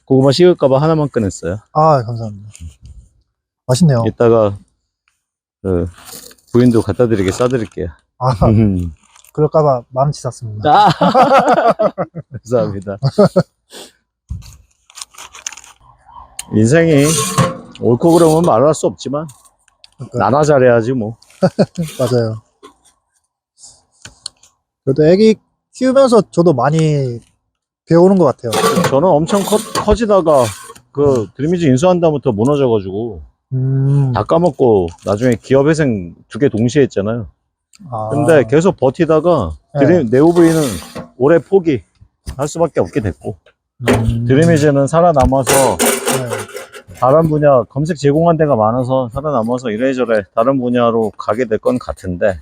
고구마 식을까봐 하나만 꺼냈어요. 아, 감사합니다. 맛있네요. 이따가 그 부인도 갖다 드리게 싸드릴게요. 아, 그럴까봐 마음치 샀습니다. 아, 감사합니다. 인생이 옳고 그름은 말할 수 없지만 그러니까, 나나 잘해야지 뭐. 맞아요. 그래도 애기 키우면서 저도 많이 배우는 것 같아요. 저는 엄청 커지다가 그 드림이즈 인수한 다음부터 무너져가지고 다 까먹고 나중에 기업회생 2개 동시에 했잖아요. 아, 근데 계속 버티다가 네. 네오브리는 올해 포기 할 수밖에 없게 됐고 드림이즈는 살아남아서 네. 다른 분야 검색 제공한 데가 많아서 살아남아서 이래저래 다른 분야로 가게 될 건 같은데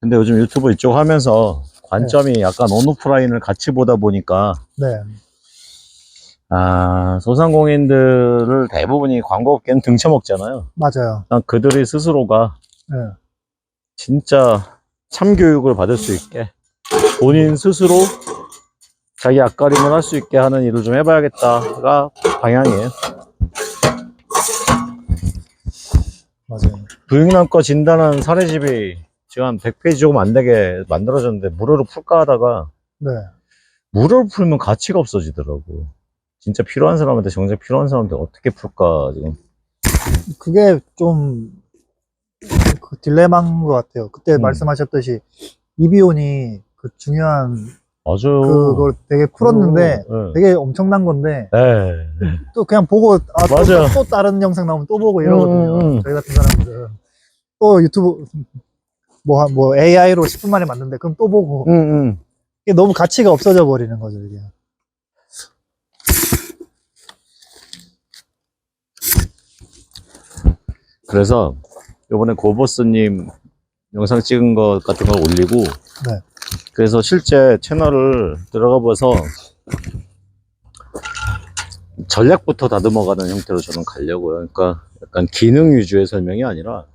근데 요즘 유튜브 이쪽 하면서 관점이 약간 온오프라인을 같이 보다 보니까 네. 소상공인들을 대부분이 광고업계는 등쳐먹잖아요. 맞아요. 난 그들이 스스로가 네. 진짜 참교육을 받을 수 있게 본인 스스로 자기 앞가림을 할 수 있게 하는 일을 좀 해봐야겠다가 방향이에요. 맞아요. 부육남과 진단한 사례집이 지금 한 100페이지 조금 안 되게 만들어졌는데 무료로 풀까 하다가 네. 무료로 풀면 가치가 없어지더라고. 진짜 필요한 사람한테 정작 필요한 사람한테 어떻게 풀까 지금. 그게 좀 그 딜레마인 것 같아요. 그때 말씀하셨듯이 이비온이 그 중요한 맞아요. 그걸 되게 풀었는데 네. 되게 엄청난 건데 네. 또 그냥 보고 맞아요. 또 다른 영상 나오면 또 보고 이러거든요. 저희 같은 사람들은 또 유튜브 뭐 AI로 10분 만에 만든데 그럼 또 보고 이게 너무 가치가 없어져 버리는 거죠 이게. 그래서 요번에 고보스님 영상 찍은 것 같은 걸 올리고 네. 그래서 실제 채널을 들어가 봐서 전략부터 다듬어가는 형태로 저는 가려고요. 그러니까 약간 기능 위주의 설명이 아니라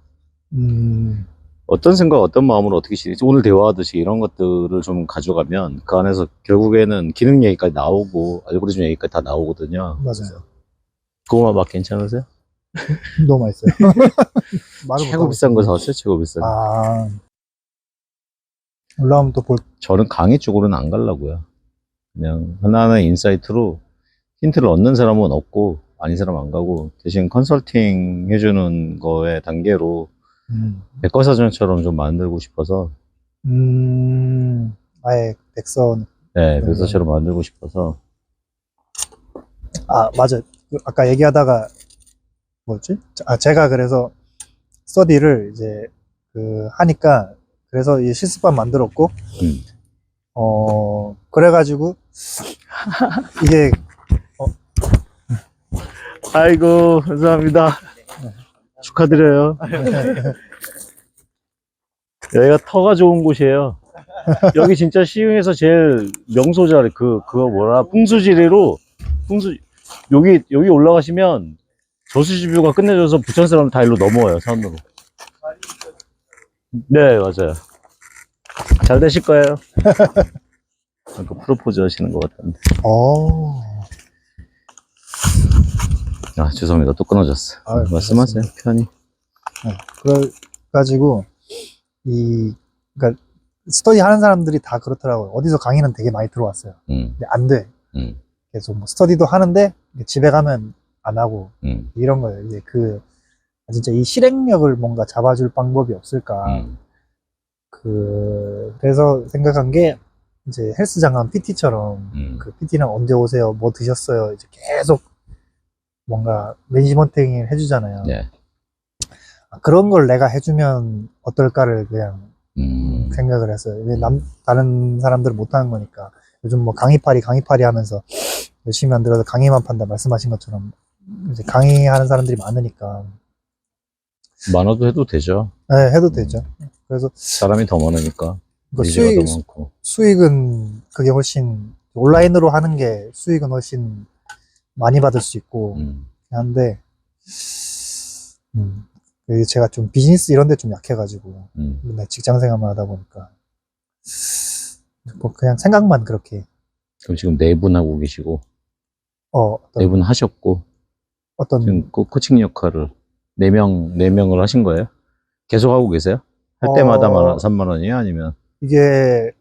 어떤 생각, 어떤 마음으로 어떻게 시리지 오늘 대화하듯이 이런 것들을 좀 가져가면 그 안에서 결국에는 기능 얘기까지 나오고 알고리즘 얘기까지 다 나오거든요. 맞아요. 고구마 맛 괜찮으세요? 너무 맛있어요. 말을 최고 비싼 거 사왔어요? 최고 비싼 거. 아, 올라오면 또 볼. 저는 강의 쪽으로는 안 가려고요. 그냥 하나하나의 인사이트로 힌트를 얻는 사람은 얻고 아닌 사람은 안 가고 대신 컨설팅 해주는 거의 단계로 백과사전처럼 좀 만들고 싶어서 아예 백선. 네, 백과사처럼 만들고 싶어서 아, 맞아요. 아까 얘기하다가 뭐였지? 제가 그래서 스터디를 이제 하니까 그래서 이 실습반 만들었고 그래가지고 이게 아이고 감사합니다. 축하드려요. 여기가 터가 좋은 곳이에요. 여기 진짜 시흥에서 제일 명소자리 그거 뭐라 풍수지리로 여기 올라가시면 저수지뷰가 끝내줘서 부천 사람 다 일로 넘어와요 산으로. 네 맞아요. 잘 되실 거예요. 그 프로포즈 하시는 것 같던데. 아 죄송합니다 또 끊어졌어. 아유, 말씀하세요 편히. 네, 그래가지고 그러니까 스터디 하는 사람들이 다 그렇더라고요. 어디서 강의는 되게 많이 들어왔어요. 근데 안 돼. 계속 뭐 스터디도 하는데 집에 가면 안 하고 이런 거예요. 이제 진짜 이 실행력을 뭔가 잡아줄 방법이 없을까. 그래서 생각한 게 이제 헬스장 간 PT처럼 그 PT는 언제 오세요? 뭐 드셨어요? 이제 계속 뭔가 매니지먼팅 해주잖아요. 네. 그런 걸 내가 해주면 어떨까를 그냥 생각을 했어요. 다른 사람들은 못하는 거니까. 요즘 뭐 강의파리 하면서 열심히 안 들어서 강의만 판다 말씀하신 것처럼 이제 강의하는 사람들이 많으니까. 많아도 해도 되죠. 네, 해도 되죠. 그래서 사람이 더 많으니까. 그 더 많고. 수익은 그게 훨씬 온라인으로 하는 게 수익은 훨씬 많이 받을 수 있고 한데 제가 좀 비즈니스 이런 데 좀 약해가지고 맨날 직장 생활만 하다 보니까 뭐 그냥 생각만 그렇게 그럼 지금 네 분 하고 계시고, 네 분 하셨고, 지금 코칭 역할을 네 명을 하신 거예요? 계속 하고 계세요? 할 때마다 3만 원이에요? 아니면? 이게,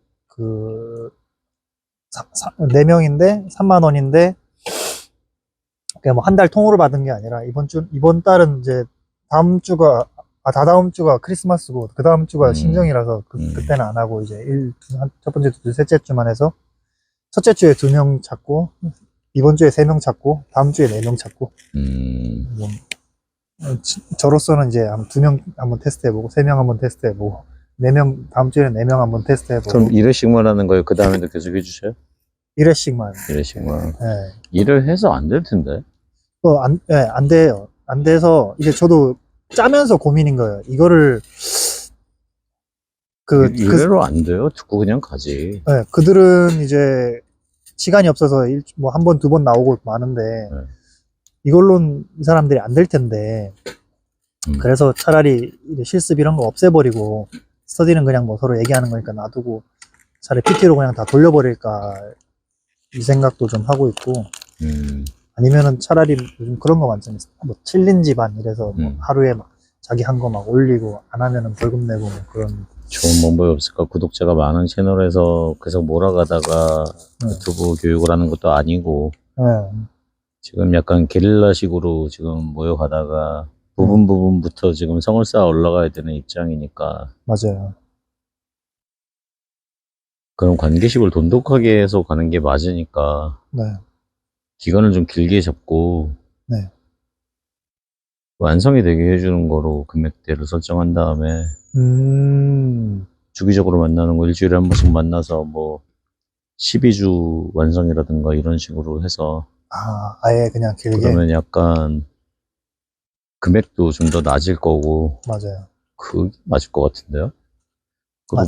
4명인데, 3만 원인데, 그냥 뭐 한 달 통으로 받은 게 아니라, 이번 달은 이제, 다다음 주가 크리스마스고, 그 다음 주가 신정이라서, 그때는 안 하고, 이제, 첫 번째 주, 셋째 주만 해서, 첫째 주에 2명 찾고, 이번 주에 3명 찾고, 다음 주에 4명 찾고, 뭐, 저로서는 이제 2명 한번 테스트해보고, 3명 한번 테스트해보고, 4명, 다음 주에는 4명 한번 테스트해보고. 그럼 1회씩만 하는 거예요? 그 다음에도 계속 해주셔요? 1회씩만. 1회씩만. 네. 일을 해서 안 될 텐데. 안 돼요. 안 돼서, 이제 저도 짜면서 고민인 거예요. 이거를, 일회로 안 돼요? 듣고 그냥 가지. 네, 그들은 이제 시간이 없어서 뭐 한 번, 2번 나오고 많은데, 네. 이걸로는 이 사람들이 안 될 텐데, 그래서 차라리 이제 실습 이런 거 없애버리고, 스터디는 그냥 뭐 서로 얘기하는 거니까 놔두고, 차라리 PT로 그냥 다 돌려버릴까, 이 생각도 좀 하고 있고, 아니면은 차라리 요즘 그런 거 많잖아요. 뭐 챌린지 반 이래서 뭐 하루에 막 자기 한 거 막 올리고, 안 하면은 벌금 내고 뭐 그런. 좋은 방법이 없을까? 구독자가 많은 채널에서 계속 몰아가다가 유튜브 교육을 하는 것도 아니고, 지금 약간 게릴라식으로 지금 모여가다가 부분부터 지금 성을 쌓아 올라가야 되는 입장이니까. 맞아요. 그럼 관계식을 돈독하게 해서 가는 게 맞으니까. 네. 기간을 좀 길게 잡고. 네. 완성이 되게 해주는 거로 금액대를 설정한 다음에. 주기적으로 만나는 거 일주일에 한 번씩 만나서 뭐 12주 완성이라든가 이런 식으로 해서. 아예 그냥 길게. 그러면 약간 금액도 좀 더 낮을 거고. 맞아요. 그게 맞을 것 같은데요?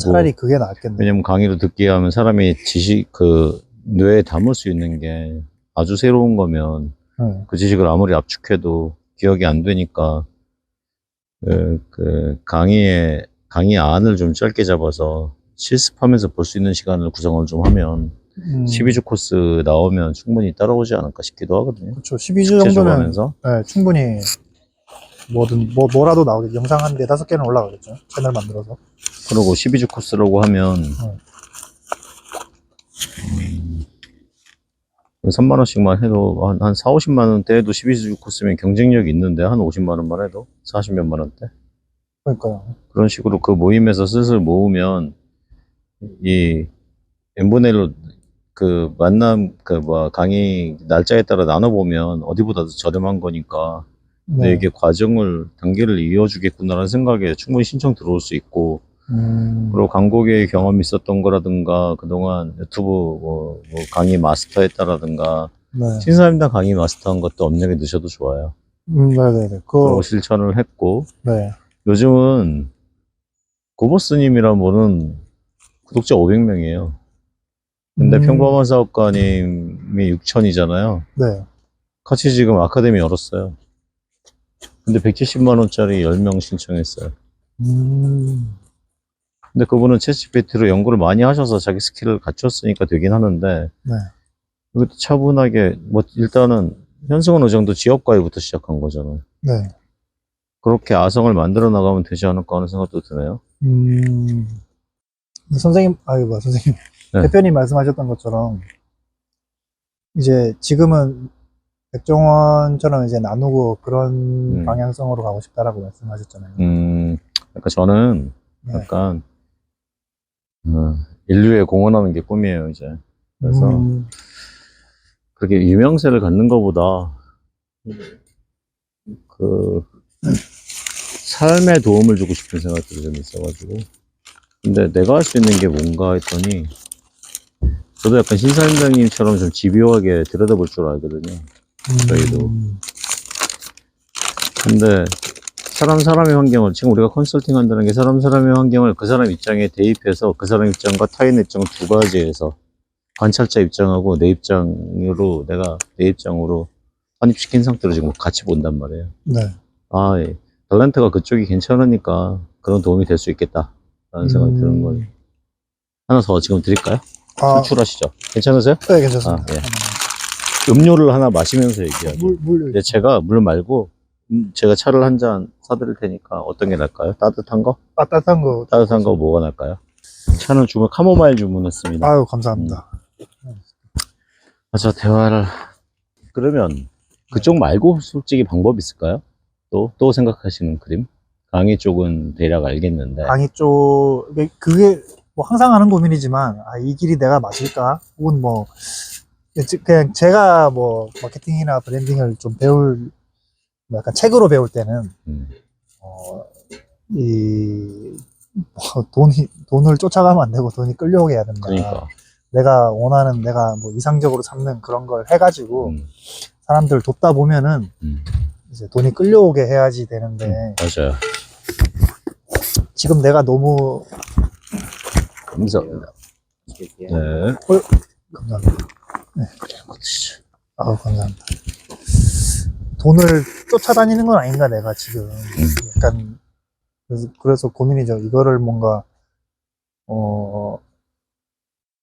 차라리 그게 낫겠네요. 왜냐면 강의로 듣게 하면 사람이 뇌에 담을 수 있는 게 아주 새로운 거면 그 지식을 아무리 압축해도 기억이 안 되니까 강의 안을 좀 짧게 잡아서 실습하면서 볼 수 있는 시간을 구성을 좀 하면 12주 코스 나오면 충분히 따라오지 않을까 싶기도 하거든요. 그렇죠. 12주 정도면 네, 충분히 뭐라도 나오겠죠. 영상 한 4-5개는 올라가겠죠. 채널 만들어서. 그리고 12주 코스라고 하면 3만 원씩만 해도 한 4, 50만 원대 해도 12주 코스면 경쟁력이 있는데 한 50만 원만 해도 40몇만 원대. 그러니까요. 그런 식으로 그 모임에서 슬슬 모으면 이 n분의 1로 그 만남 강의 날짜에 따라 나눠보면 어디보다도 저렴한 거니까. 근데 이게 단계를 이어주겠구나라는 생각에 충분히 신청 들어올 수 있고, 그리고 광고계의 경험이 있었던 거라든가, 그동안 유튜브 강의 마스터 했다라든가, 신사임당 강의 마스터 한 것도 업력에 넣으셔도 좋아요. 네네네. 그리고 실천을 했고, 네. 요즘은 고보스님이란 분은 구독자 500명이에요. 근데 평범한 사업가님이 6천이잖아요. 네. 같이 지금 아카데미 열었어요. 근데 170만 원짜리 10명 신청했어요. 근데 그분은 챗GPT로 연구를 많이 하셔서 자기 스킬을 갖췄으니까 되긴 하는데, 이것도 차분하게, 일단은 현승원 의장도 지역과외부터 시작한 거잖아요. 네. 그렇게 아성을 만들어 나가면 되지 않을까 하는 생각도 드네요. 선생님. 네. 대표님 말씀하셨던 것처럼, 이제 지금은 백종원처럼 이제 나누고 그런 방향성으로 가고 싶다라고 말씀하셨잖아요. 그러니까 저는 약간 인류에 공헌하는 게 꿈이에요, 이제. 그래서 그렇게 유명세를 갖는 것보다 삶에 도움을 주고 싶은 생각들이 좀 있어가지고. 근데 내가 할 수 있는 게 뭔가 했더니 저도 약간 신사임당님처럼 좀 집요하게 들여다볼 줄 알거든요. 저희도. 근데 사람의 환경을, 지금 우리가 컨설팅 한다는 게 사람의 환경을 그 사람 입장에 대입해서 그 사람 입장과 타인 입장 두 가지에서 관찰자 입장하고 내가 내 입장으로 환입시킨 상태로 지금 같이 본단 말이에요. 네. 탤런트가 그쪽이 괜찮으니까 그런 도움이 될 수 있겠다 라는 생각이 드는 거예요. 하나 더 지금 드릴까요? 아, 출출하시죠? 괜찮으세요? 네, 괜찮습니다. 아, 예. 음료를 하나 마시면서 얘기하죠. 물, 근데 제가 물 말고 제가 차를 한 잔 사드릴 테니까 어떤 게 나을까요? 따뜻한 거? 따뜻한 거. 따뜻한 거 뭐가 나을까요? 차는 카모마일 주문했습니다. 아유, 감사합니다. 자, 대화를 그러면 그쪽 말고 솔직히 방법 있을까요? 또 생각하시는 그림? 강의 쪽은 대략 알겠는데. 강의 쪽, 그게 뭐 항상 하는 고민이지만, 아, 이 길이 내가 맞을까? 혹은 뭐, 그냥 제가 뭐, 마케팅이나 브랜딩을 좀 뭐 약간 책으로 배울 때는, 음, 돈을 쫓아가면 안 되고 돈이 끌려오게 해야 된다. 그러니까. 내가 원하는, 내가 뭐 이상적으로 삼는 그런 걸 해가지고, 음, 사람들 돕다 보면은, 이제 돈이 끌려오게 해야지 되는데, 맞아요. 지금 내가 너무, 감사합니다. 네. 감사합니다. 네. 아우, 감사합니다. 돈을 쫓아다니는 건 아닌가, 내가 지금. 약간, 그래서 고민이죠. 이거를 뭔가,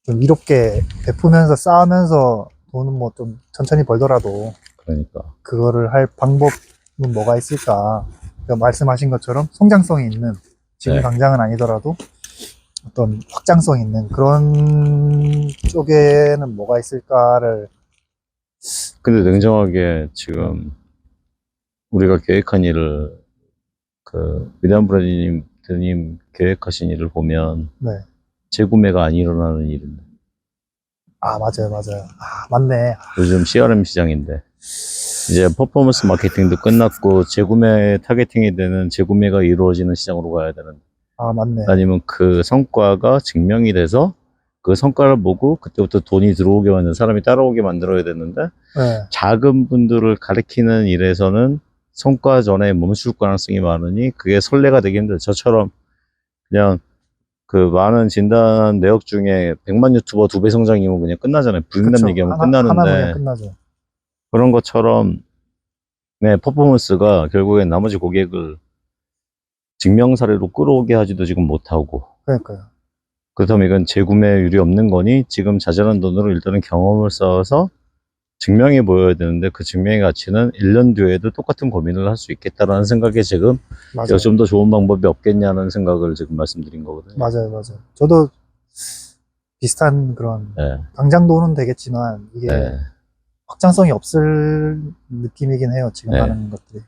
좀 이롭게 베푸면서 쌓으면서 돈은 뭐 좀 천천히 벌더라도, 그러니까. 그거를 할 방법은 뭐가 있을까. 그러니까 말씀하신 것처럼 성장성이 있는, 지금 네. 당장은 아니더라도, 어떤 확장성 있는 그런 쪽에는 뭐가 있을까를. 근데 냉정하게 지금 우리가 계획한 일을 위대한 브라더님 계획하신 일을 보면 네. 재구매가 안 일어나는 일인데 아, 맞아요, 맞아요. 아, 맞네. 요즘 CRM 시장인데 이제 퍼포먼스 마케팅도 끝났고 재구매 타겟팅이 되는 재구매가 이루어지는 시장으로 가야 되는데 아, 맞네. 아니면 그 성과가 증명이 돼서 그 성과를 보고 그때부터 돈이 들어오게 만든 사람이 따라오게 만들어야 되는데 네. 작은 분들을 가리키는 일에서는 성과 전에 멈출 가능성이 많으니 그게 선례가 되기 힘들어요. 저처럼 그냥 그 많은 진단 내역 중에 100만 유튜버 2배 성장이면 그냥 끝나잖아요. 불린남 그쵸. 얘기하면 하나면 그냥 끝나는데 끝나죠. 그런 것처럼 네, 퍼포먼스가 결국엔 나머지 고객을 증명 사례로 끌어오게 하지도 지금 못하고 그러니까요. 그렇다면 이건 재구매율이 없는 거니 지금 자잘한 돈으로 일단은 경험을 쌓아서 증명해 보여야 되는데 그 증명의 가치는 1년 뒤에도 똑같은 고민을 할 수 있겠다라는 생각에 지금 맞아요. 좀 더 좋은 방법이 없겠냐는 생각을 지금 말씀드린 거거든요. 맞아요, 맞아요. 저도 비슷한 그런, 네, 당장 돈은 되겠지만, 이게 네, 확장성이 없을 느낌이긴 해요, 지금 네. 하는 것들이.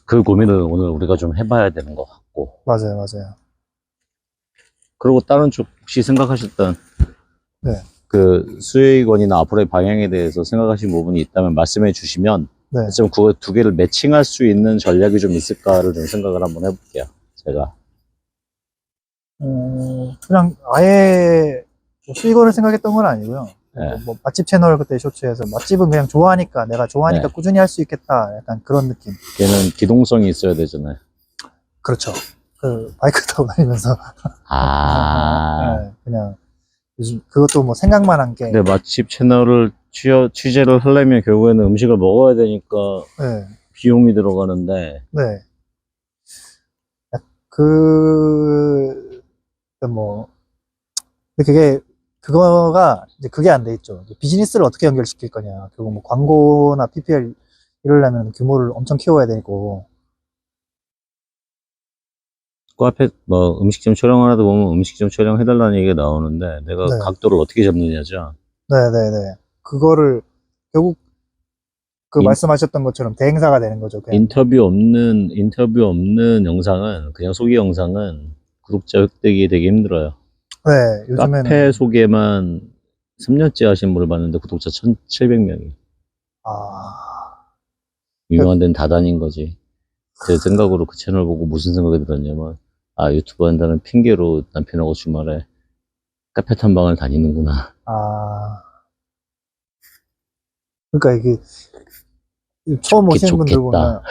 그 고민을 오늘 우리가 좀 해봐야 되는 것 같고. 맞아요, 맞아요. 그리고 다른 쪽 혹시 생각하셨던 네. 그 수익원이나 앞으로의 방향에 대해서 생각하신 부분이 있다면 말씀해 주시면 네. 좀 그거 두 개를 매칭할 수 있는 전략이 좀 있을까를 좀 생각을 한번 해볼게요. 제가. 그냥 아예 뭐 수익원을 생각했던 건 아니고요. 네. 뭐 맛집 채널 그때 쇼츠에서 맛집은 그냥 좋아하니까, 내가 좋아하니까 네. 꾸준히 할 수 있겠다. 약간 그런 느낌. 걔는 기동성이 있어야 되잖아요. 그렇죠. 그 바이크 타고 다니면서 아. 네, 그냥 요즘 그것도 뭐 생각만 한 게. 근데 맛집 채널을 취재를 하려면 결국에는 음식을 먹어야 되니까 네, 비용이 들어가는데 네. 그, 뭐, 근데 그거가, 이제 그게 안 돼 있죠. 비즈니스를 어떻게 연결시킬 거냐. 결국 뭐 광고나 PPL 이러려면 규모를 엄청 키워야 되고. 그 앞에 뭐 음식점 촬영을 하다 보면 음식점 촬영해달라는 얘기가 나오는데 내가 네. 각도를 어떻게 잡느냐죠. 네네네. 그거를 결국 말씀하셨던 것처럼 대행사가 되는 거죠. 그냥. 인터뷰 없는 영상은 그냥 소개 영상은 구독자 획득이 되게 힘들어요. 네, 요즘에는. 카페 소개만 3년째 하신 분을 봤는데 구독자 1,700명이. 아, 유명한 데는 다 다닌 거지. 제 생각으로 그 채널 보고 무슨 생각이 들었냐면, 아, 유튜브 한다는 핑계로 남편하고 주말에 카페 탐방을 다니는구나. 아. 그러니까 이게 처음 오시는 분들 보면.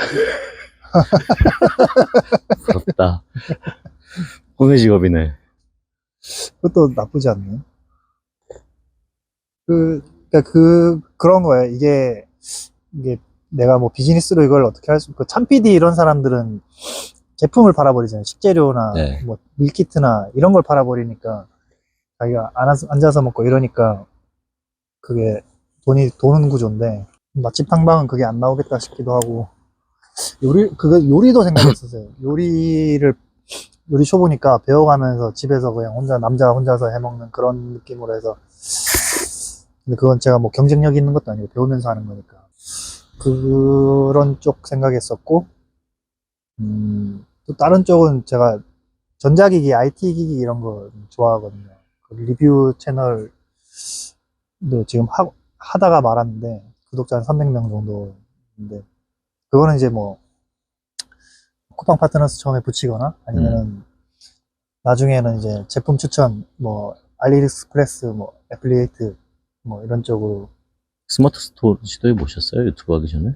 부럽다. 꿈의 직업이네. 그것도 나쁘지 않네요. 그러니까 그런 거예요. 이게 내가 뭐 비즈니스로 이걸 어떻게 할 참PD 이런 사람들은 제품을 팔아버리잖아요. 식재료나 네. 뭐 밀키트나 이런 걸 팔아버리니까 자기가 앉아서 먹고 이러니까 그게 돈이 도는 구조인데, 맛집 탐방은 그게 안 나오겠다 싶기도 하고, 요리도 생각했었어요. 요리 쇼보니까 배워가면서 집에서 그냥 남자 혼자서 해먹는 그런 느낌으로 해서. 근데 그건 제가 뭐 경쟁력 있는 것도 아니고 배우면서 하는 거니까. 그런 쪽 생각했었고, 또 다른 쪽은 제가 전자기기, IT 기기 이런 거 좋아하거든요. 그 리뷰 채널도 지금 하다가 말았는데, 구독자 한 300명 정도인데, 그거는 이제 뭐, 쿠팡 파트너스 처음에 붙이거나, 아니면은, 나중에는 이제 제품 추천, 뭐, 알리익스프레스, 뭐, 애플리에이트, 뭐, 이런 쪽으로. 스마트 스토어 시도해 보셨어요? 유튜브 하기 전에?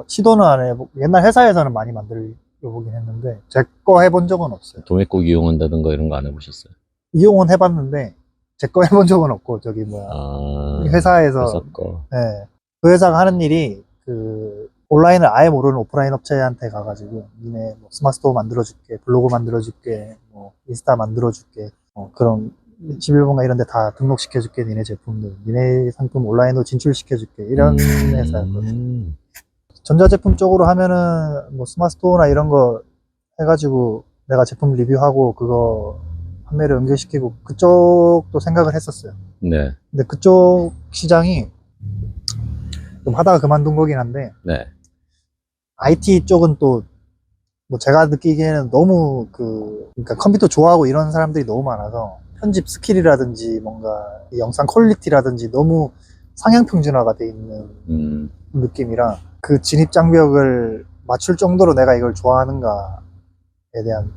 시도는 안 해보고, 옛날 회사에서는 많이 만들어보긴 했는데, 제 거 해본 적은 없어요. 도매국 이용한다든가 이런 거 안 해보셨어요? 이용은 해봤는데, 제 거 해본 적은 없고, 저기 뭐야. 회사에서, 회사 거. 네. 그 회사가 하는 일이, 온라인을 아예 모르는 오프라인 업체한테 가가지고, 니네 뭐 스마트스토어 만들어줄게, 블로그 만들어줄게, 뭐, 인스타 만들어줄게, 그런, 11번가 이런 데 다 등록시켜줄게, 니네 제품들. 니네 상품 온라인으로 진출시켜줄게. 이런 회사였거든요. 전자제품 쪽으로 하면은, 뭐, 스마트스토어나 이런 거 해가지고, 내가 제품 리뷰하고, 그거, 판매를 연결시키고, 그쪽도 생각을 했었어요. 네. 근데 그쪽 시장이, 좀 하다가 그만둔 거긴 한데, 네. IT 쪽은 또, 뭐 제가 느끼기에는 너무 그러니까 컴퓨터 좋아하고 이런 사람들이 너무 많아서, 편집 스킬이라든지 뭔가 이 영상 퀄리티라든지 너무 상향평준화가 돼 있는 느낌이라, 그 진입장벽을 맞출 정도로 내가 이걸 좋아하는가에 대한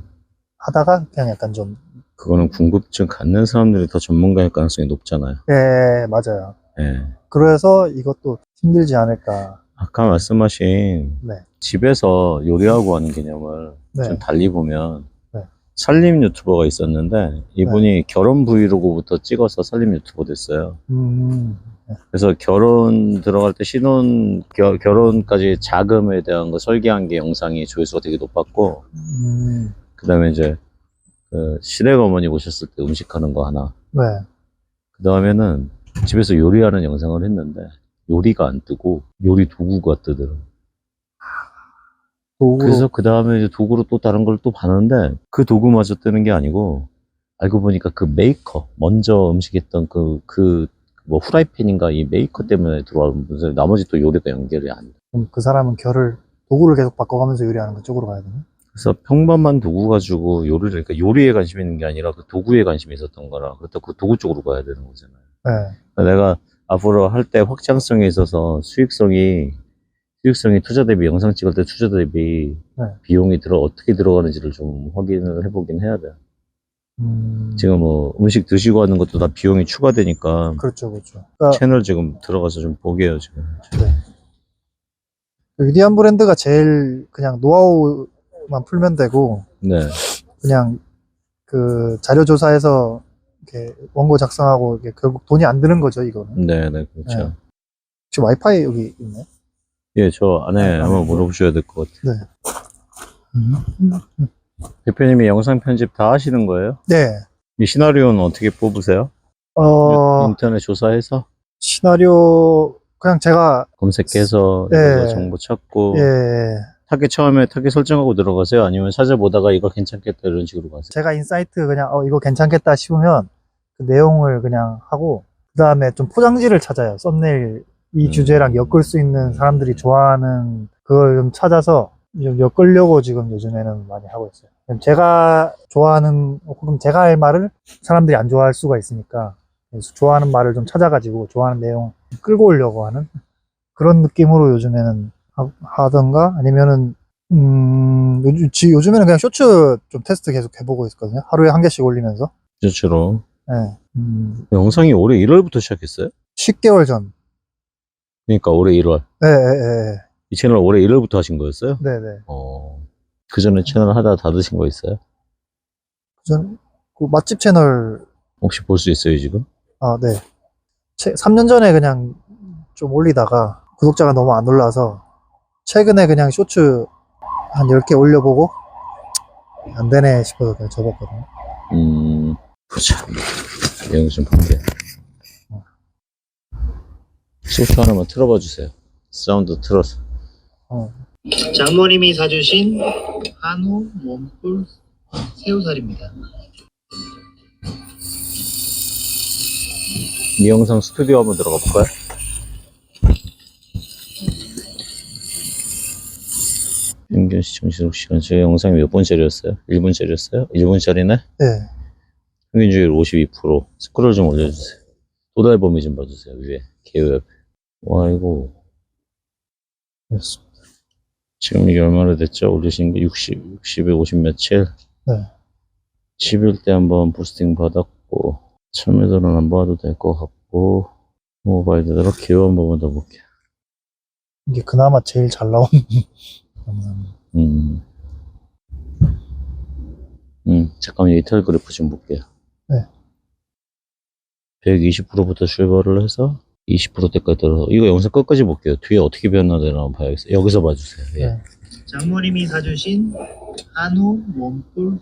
하다가 그냥 약간 좀. 그거는 궁금증 갖는 사람들이 더 전문가일 가능성이 높잖아요. 네, 맞아요. 네. 그래서 이것도 힘들지 않을까. 아까 말씀하신 네. 집에서 요리하고 하는 개념을 네. 좀 달리 보면, 네. 살림 유튜버가 있었는데 이분이 결혼 브이로그부터 찍어서 살림 유튜버 됐어요. 그래서 결혼 들어갈 때 결혼까지 자금에 대한 거 설계한 게 영상이 조회수가 되게 높았고, 그 다음에 이제 그 시댁 어머니 오셨을 때 음식하는 거 하나, 네. 그 다음에는 집에서 요리하는 영상을 했는데 요리가 안 뜨고 요리 도구가 뜨더라고요. 그래서 그 다음에 이제 도구로 또 다른 걸 또 봤는데, 그 도구마저 뜨는 게 아니고 알고 보니까 그 메이커, 먼저 음식했던 뭐 후라이팬인가, 이 메이커 때문에 들어와서 나머지 또 요리가 연결이 안 돼. 그럼 그 사람은 도구를 계속 바꿔가면서 요리하는 그쪽으로 가야 되나? 그래서 평범한 도구 가지고 그러니까 요리에 관심이 있는 게 아니라 그 도구에 관심이 있었던 거라, 그렇다고 그 도구 쪽으로 가야 되는 거잖아요. 네. 그러니까 내가 앞으로 할 때 확장성에 있어서 수익성이 투자 대비, 영상 찍을 때 투자 대비 네. 비용이 어떻게 들어가는지를 좀 확인을 해보긴 해야 돼요. 지금 뭐 음식 드시고 하는 것도 다 비용이 추가되니까. 그렇죠, 그렇죠. 그러니까 채널 지금 들어가서 좀 보게요, 지금. 네. 위대한 브랜드가 제일 그냥 노하우만 풀면 되고, 네. 그냥 그 자료 조사해서 이렇게 원고 작성하고 이게 결국 돈이 안 드는 거죠, 이거는. 네, 그렇죠. 네. 혹시 와이파이 여기 있네? 예, 저 안에 한번 물어보셔야 될 것 같아요. 네. 대표님이 영상 편집 다 하시는 거예요? 네. 이 시나리오는 어떻게 뽑으세요? 인터넷 조사해서? 시나리오, 그냥 제가. 검색해서 네. 정보 찾고. 예. 처음에 타겟 설정하고 들어가세요? 아니면 찾아보다가 이거 괜찮겠다 이런 식으로 가세요? 제가 인사이트 그냥 이거 괜찮겠다 싶으면 그 내용을 그냥 하고, 그 다음에 좀 포장지를 찾아요. 썸네일 이 주제랑 엮을 수 있는 사람들이 좋아하는 그걸 좀 찾아서 좀 엮으려고 지금 요즘에는 많이 하고 있어요. 제가 좋아하는, 혹은 제가 할 말을 사람들이 안 좋아할 수가 있으니까, 그래서 좋아하는 말을 좀 찾아가지고 좋아하는 내용 끌고 오려고 하는 그런 느낌으로 요즘에는 하던가, 아니면은 요즘에는 그냥 쇼츠 좀 테스트 계속 해보고 있거든요. 하루에 1개씩 올리면서. 쇼츠로. 네. 영상이 올해 1월부터 시작했어요? 10개월 전. 그러니까 올해 1월. 네. 이 채널 올해 1월부터 하신 거였어요? 네네. 그 전에 채널 하다가 닫으신 거 있어요? 그 맛집 채널. 혹시 볼 수 있어요, 지금? 네. 3년 전에 그냥 좀 올리다가 구독자가 너무 안 올라서 최근에 그냥 쇼츠 한 10개 올려보고 안 되네 싶어서 그냥 접었거든요. 보자. 이런 거좀 볼게. 소스 하나만 틀어봐 주세요. 사운드 틀어서. 장모님이 사주신 한우 몸불 새우살입니다. 이 영상 스튜디오 한번 들어가 볼까요? 평균 시청 지속 시간. 제 영상이 몇 분짜리였어요? 1분짜리였어요? 1분짜리네? 네. 평균 주율 52%. 스크롤 좀 올려주세요. 도달 범위 좀 봐주세요. 위에. 개요 옆에. 와, 이거. 됐습니다. 지금 이게 얼마나 됐죠? 올리신 게 60에 50 며칠. 네. 10일 때 한번 부스팅 받았고, 참여도는 안 봐도 될 것 같고, 모바일 되도록 개요 한 번만 더 볼게요. 이게 그나마 제일 잘 나온 영상입니다. 잠깐만 이탈 그래프 좀 볼게요. 네. 120%부터 출발을 해서 20%대까지 떨어서 이거 영상 끝까지 볼게요. 뒤에 어떻게 변화되나 한번 봐야겠어요. 여기서 봐주세요. 예. 네. 장모님이 사주신 한우 몸불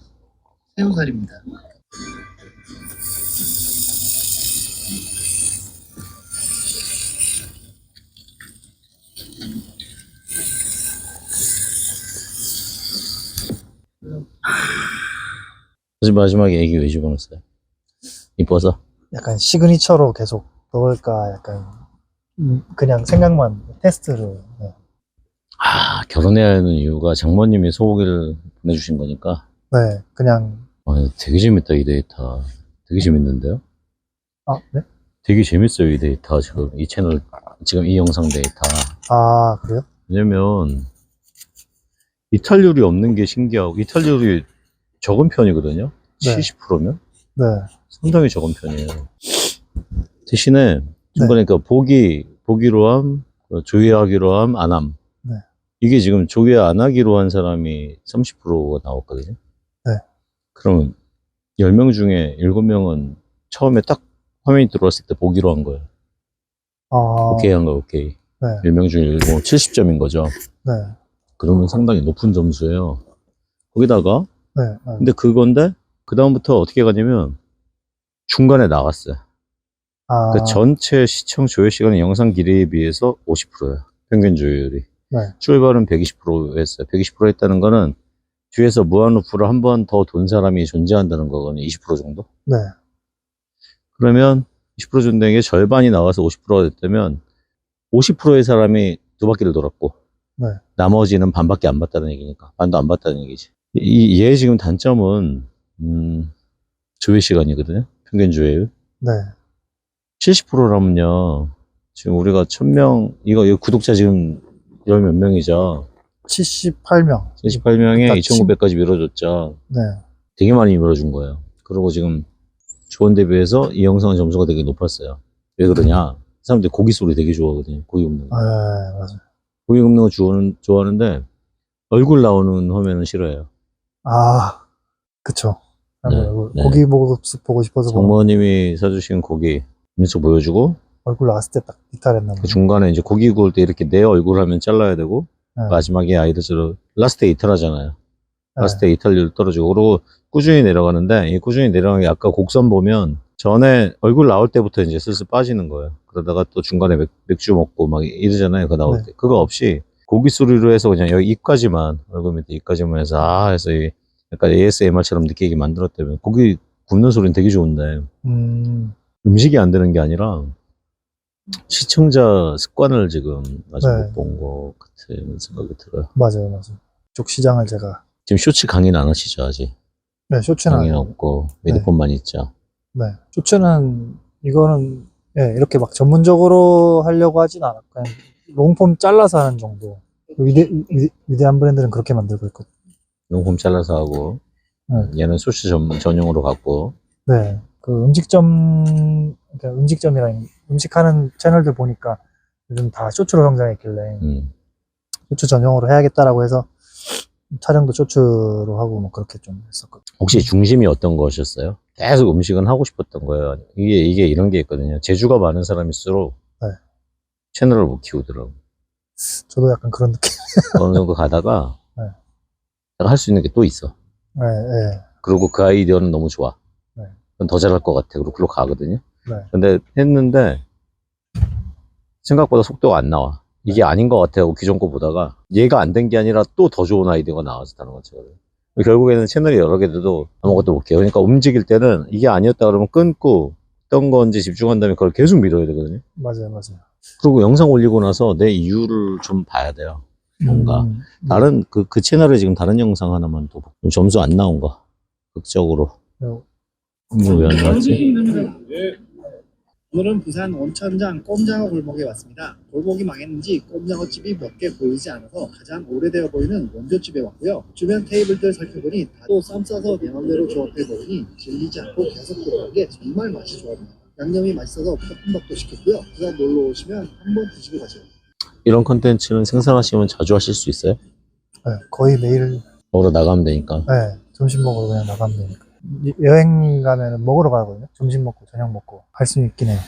새우살입니다. 그래서 마지막에 애기 왜 집어넣었어요? 이뻐서? 약간 시그니처로 계속 넣을까 약간 그냥 생각만 테스트를. 네. 아, 결혼해야 하는 이유가 장모님이 소고기를 보내주신 거니까. 네, 그냥. 아, 되게 재밌다, 이 데이터. 되게 재밌는데요? 아, 네? 되게 재밌어요, 이 데이터. 지금 이 채널, 지금 이 영상 데이터. 아, 그래요? 왜냐면, 이탈률이 없는 게 신기하고, 이탈률이 적은 편이거든요? 네. 70%면? 네. 상당히 적은 편이에요. 대신에, 중간에 그 보기로 함, 조회하기로 함, 안 함. 네. 이게 지금 조회 안 하기로 한 사람이 30%가 나왔거든요. 네. 그러면 10명 중에 7명은 처음에 딱 화면이 들어왔을 때 보기로 한 거예요. 아, 오케이 한 거예요, 오케이. 네. 10명 중에 70점인 거죠. 네. 그러면 상당히 높은 점수예요. 거기다가, 네. 네. 근데 그건데, 그다음부터 어떻게 가냐면, 중간에 나갔어요. 아, 그 전체 시청 조회 시간의 영상 길이에 비해서 50%예요. 평균 조회율이. 네. 출발은 120% 했어요. 120% 했다는 거는 뒤에서 무한루프를 한 번 더 돈 사람이 존재한다는 거거든요. 20% 정도? 네. 그러면 20% 준다는 게 절반이 나와서 50%가 됐다면 50%의 사람이 두 바퀴를 돌았고 네. 나머지는 반밖에 안 봤다는 얘기니까. 반도 안 봤다는 얘기지. 얘 지금 단점은 조회 시간이거든요. 평균 조회율. 네. 70%라면요. 지금 우리가 1000명, 이거 구독자 지금 열 몇 명이죠. 78명. 78명에 나 2,900까지 밀어줬죠. 네. 되게 많이 밀어준 거예요. 그리고 지금 조원 대비해서 이 영상 점수가 되게 높았어요. 왜 그러냐? 사람들이 고기 소리 되게 좋아하거든요. 고기 굽는 거. 네, 맞아요. 고기 굽는 거 좋아하는데 얼굴 나오는 화면은 싫어해요. 아, 그쵸. 네, 네. 고기 보고 싶어서 장모님이 사주신 고기 민속 보여주고 얼굴 나왔을 때 딱 이탈했나 그 보네. 중간에 이제 고기 구울 때 이렇게 내 얼굴 하면 잘라야 되고 네. 마지막에 아이들처럼 라스트에 이탈하잖아요. 네. 라스트에 이탈률 떨어지고 그러고 꾸준히 내려가는데 이 꾸준히 내려가는 게 아까 곡선 보면 전에 얼굴 나올 때부터 이제 슬슬 빠지는 거예요. 그러다가 또 중간에 맥주 먹고 막 이러잖아요. 그거 나올 네. 때. 그거 없이 고기 소리로 해서 그냥 여기 입까지만 얼굴 밑에 입까지만 해서 해서 약간 ASMR처럼 느끼게 만들었다면 고기 굽는 소리는 되게 좋은데 음식이 안 되는 게 아니라 시청자 습관을 지금 아직 네. 못 본 것 같은 생각이 들어요. 맞아요, 맞아요. 이쪽 시장을 제가. 지금 쇼츠 강의는 안 하시죠, 아직? 네, 쇼츠는. 강의는 없고, 메디폰만 있죠. 네. 쇼츠는, 이거는, 예, 이렇게 막 전문적으로 하려고 하진 않았고, 그냥 롱폼 잘라서 하는 정도. 위대한 브랜드는 그렇게 만들고 있거든요. 롱폼 잘라서 하고, 얘는 쇼츠 전용으로 갖고, 네. 그 그러니까 음식점이랑 음식하는 채널들 보니까 요즘 다 쇼츠로 성장했길래 쇼츠 전용으로 해야겠다라고 해서 촬영도 쇼츠로 하고 뭐 그렇게 좀 했었거든요. 혹시 중심이 어떤 거셨어요? 계속 음식은 하고 싶었던 거예요? 이게 이런 게 있거든요. 재주가 많은 사람일수록 네. 채널을 못 키우더라고. 저도 약간 그런 느낌. 어느 정도 가다가 네. 내가 할 수 있는 게 또 있어. 네, 네. 그리고 그 아이디어는 너무 좋아. 네. 그건 더 잘할 것 같아. 그리고 글로 가거든요. 네. 근데 했는데 생각보다 속도가 안 나와. 이게 아닌 것 같아요. 기존 거 보다가 얘가 안 된 게 아니라 또 더 좋은 아이디어가 나왔다는 거죠. 결국에는 채널이 여러 개 돼도 아무것도 못 해요. 그러니까 움직일 때는 이게 아니었다 그러면 끊고 어떤 건지 집중한 다음에 그걸 계속 믿어야 되거든요. 맞아요, 맞아요. 그리고 영상 올리고 나서 내 이유를 좀 봐야 돼요. 뭔가 다른 그 채널에 지금 다른 영상 하나만 또 점수 안 나온 거 극적으로 이거 왜 안 나왔지? 오늘은 부산 온천장 꼼장어 골목에 왔습니다. 골목이 망했는지 꼼장어집이 몇 개 보이지 않아서 가장 오래되어 보이는 원조집에 왔고요. 주변 테이블들 살펴보니 다도 쌈 싸서 내 맘대로 조합해 먹으니 질리지 않고 계속 들어가는 게 정말 맛이 좋았네요. 양념이 맛있어서 볶음밥도 시켰고요. 부산 놀러 오시면 한번 드시고 가세요. 이런 컨텐츠는 생산하시면 자주 하실 수 있어요? 네, 거의 매일 먹으러 나가면 되니까. 네, 점심 먹으러 그냥 나가면 되니까. 여행 가면 먹으러 가거든요. 점심 먹고 저녁 먹고 갈 수 있긴 해요.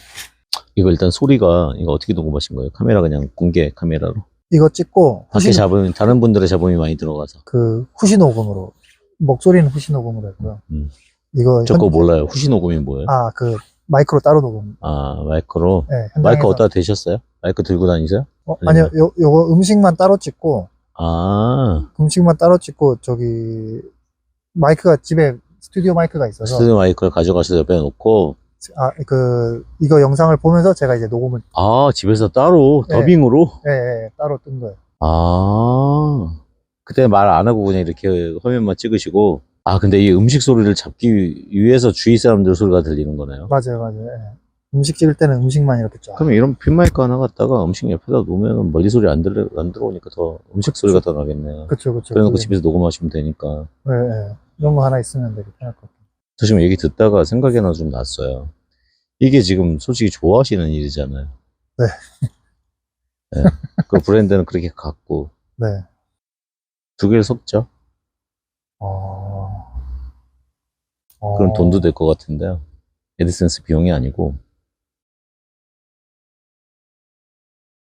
이거 일단 소리가 이거 어떻게 녹음하신 거예요? 카메라 그냥 공개 카메라로? 이거 찍고 밖에 잡음 다른 분들의 잡음이 많이 들어가서. 그 후시 녹음으로 목소리는 후시 녹음으로 했고요. 이거 저 거 몰라요. 후시 녹음이 뭐예요? 그 마이크로 따로 녹음. 아 마이크로. 네, 마이크 현장에서. 어디다 대셨어요? 마이크 들고 다니세요? 아니요, 요거 음식만 따로 찍고 아 음식만 따로 찍고 저기 마이크가 집에 스튜디오 마이크가 있어서 스튜디오 마이크를 가져가서 옆에 놓고. 이거 영상을 보면서 제가 이제 녹음을 아 집에서 따로 네. 더빙으로. 따로 뜬 거예요. 아 그때 말 안 하고 그냥 이렇게 화면만 찍으시고. 아 근데 이 음식 소리를 잡기 위해서 주위 사람들 소리가 들리는 거네요. 맞아요. 음식 찍을 때는 음식만 이렇게 쫙. 그러면 이런 핀마이크 하나 갖다가 음식 옆에다 놓으면 멀리 소리 안 들어오니까 더 음식 소리가 더 나겠네요. 그쵸. 그래놓고 그게. 집에서 녹음하시면 되니까. 이런 거 하나 있으면 되게 편할 것 같아요. 저 지금 얘기 듣다가 생각이 하나 좀 났어요. 이게 지금 솔직히 좋아하시는 일이잖아요. 네. 네. 그 브랜드는 그렇게 갖고 네. 두 개를 섞죠. 그럼 돈도 될 것 같은데요. 애드센스 비용이 아니고